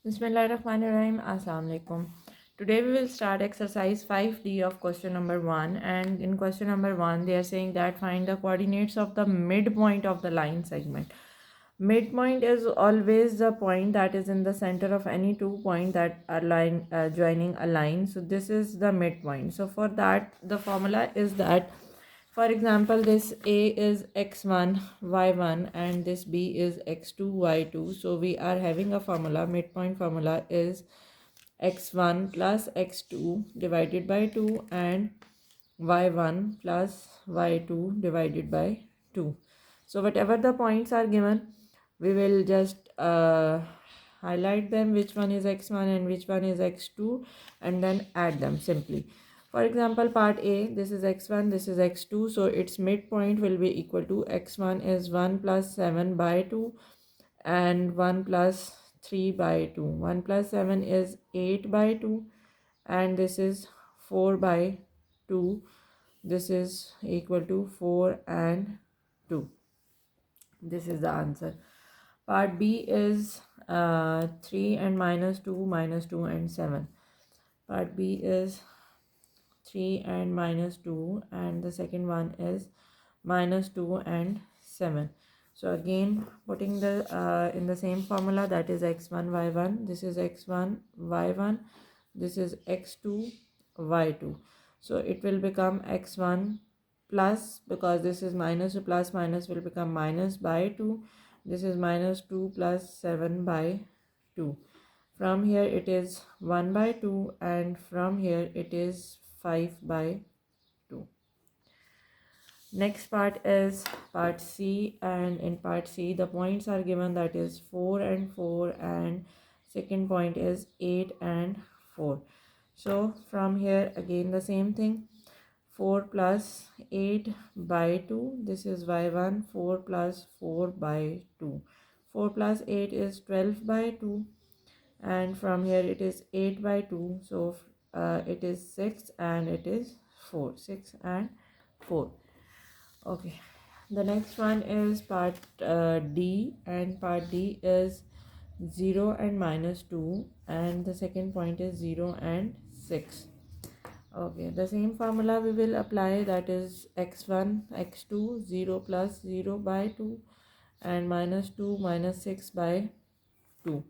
Bismillahirrahmanirrahim. Assalamu alaikum. Today we will start exercise 5D of question number 1, and in question number 1 they are saying that find the coordinates of the midpoint of the line segment. Midpoint is always the point that is in the center of any two points that are joining a line. So this is the midpoint. So for that the formula is that, for example, this A is x1, y1 and this B is x2, y2. So we are having a formula, midpoint formula is x1 plus x2 divided by 2 and y1 plus y2 divided by 2. So whatever the points are given, we will just highlight them, which one is x1 and which one is x2, and then add them simply. For example, part A, this is x1, this is x2, so its midpoint will be equal to x1 is 1 plus 7 by 2 and 1 plus 3 by 2. 1 plus 7 is 8 by 2 and this is 4 by 2. This is equal to 4 and 2. This is the answer. Part B is 3 and minus 2 and 7. Part B is 3 and minus 2 and the second one is minus 2 and 7. So again putting the in the same formula, that is x1 y1, this is x1 y1, this is x2 y2. So it will become x1 plus, because this is minus, so plus minus will become minus by 2. This is minus 2 plus 7 by 2. From here it is 1 by 2 and from here it is 5 by 2. Next part is part C, and in part C the points are given, that is 4 and 4 and second point is 8 and 4. So from here again the same thing, 4 plus 8 by 2, this is y1, 4 plus 4 by 2. 4 plus 8 is 12 by 2 and from here it is 8 by 2. So it is 6 and it is 4. 6 and 4. Okay, the next one is part D, and part D is 0 and minus 2 and the second point is 0 and 6. Okay, the same formula we will apply, that is x1 x2, 0 plus 0 by 2 and minus 2 minus 6 by 2.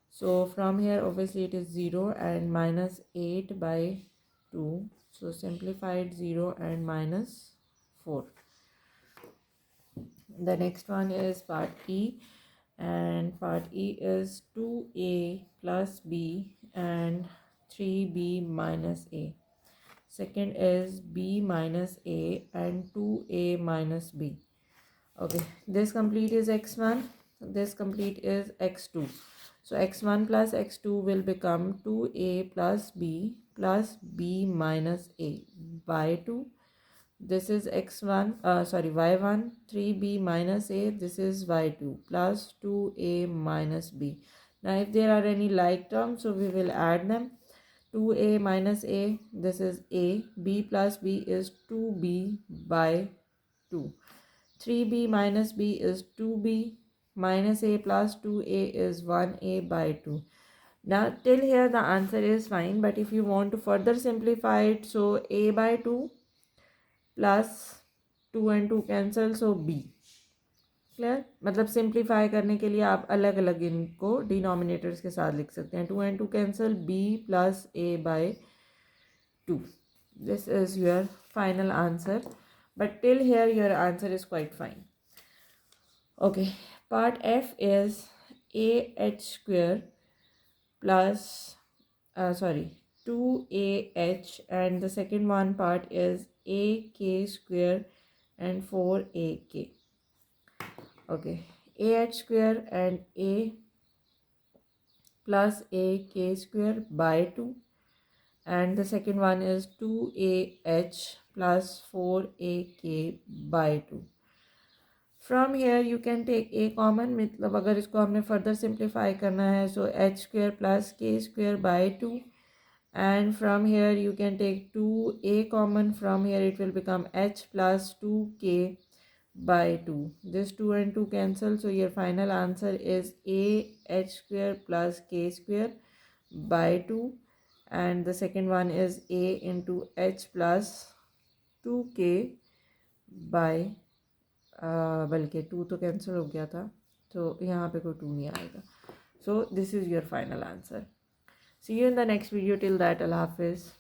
So from here obviously it is 0 and minus 8 by 2. So simplified 0 and minus 4. The next one is part E, and part E is 2a plus b and 3b minus a. Second is b minus a and 2a minus b. Okay, this complete is x1, this complete is x2. So x1 plus x2 will become 2a plus b minus a by 2. This is x1, y1, 3b minus a, this is y2 plus 2a minus b. Now if there are any like terms, so we will add them. 2a minus a, this is a, b plus b is 2b by 2. 3b minus b is 2b minus a plus 2a is 1a by 2. Now till here the answer is fine, but if you want to further simplify it, so a by 2 plus 2 and 2 cancel, so b. Clear, मतलब simplify करने के लिए आप अलग अलग इनको denominators के साथ लिख सकते हैं. 2 and 2 cancel, b plus a by 2. This is your final answer, but till here your answer is quite fine. Okay, part F is ah square plus 2ah, and the second one part is ak square and 4ak. Okay, ah square and a plus ak square by 2, and the second one is 2ah plus 4ak by 2. From here you can take a common, मतलब अगर इसको हमने further simplify करना है, so h square plus k square by 2, and from here you can take 2a common. From here it will become h plus 2k by 2. This 2 and 2 cancel, so your final answer is a h square plus k square by 2, and the second one is a into h plus 2k by बल्कि 2 तो cancel हो गया था, तो यहाँ पे कोई 2 नहीं आएगा. So this is your final answer. See you in the next video. Till that, Allah Hafiz.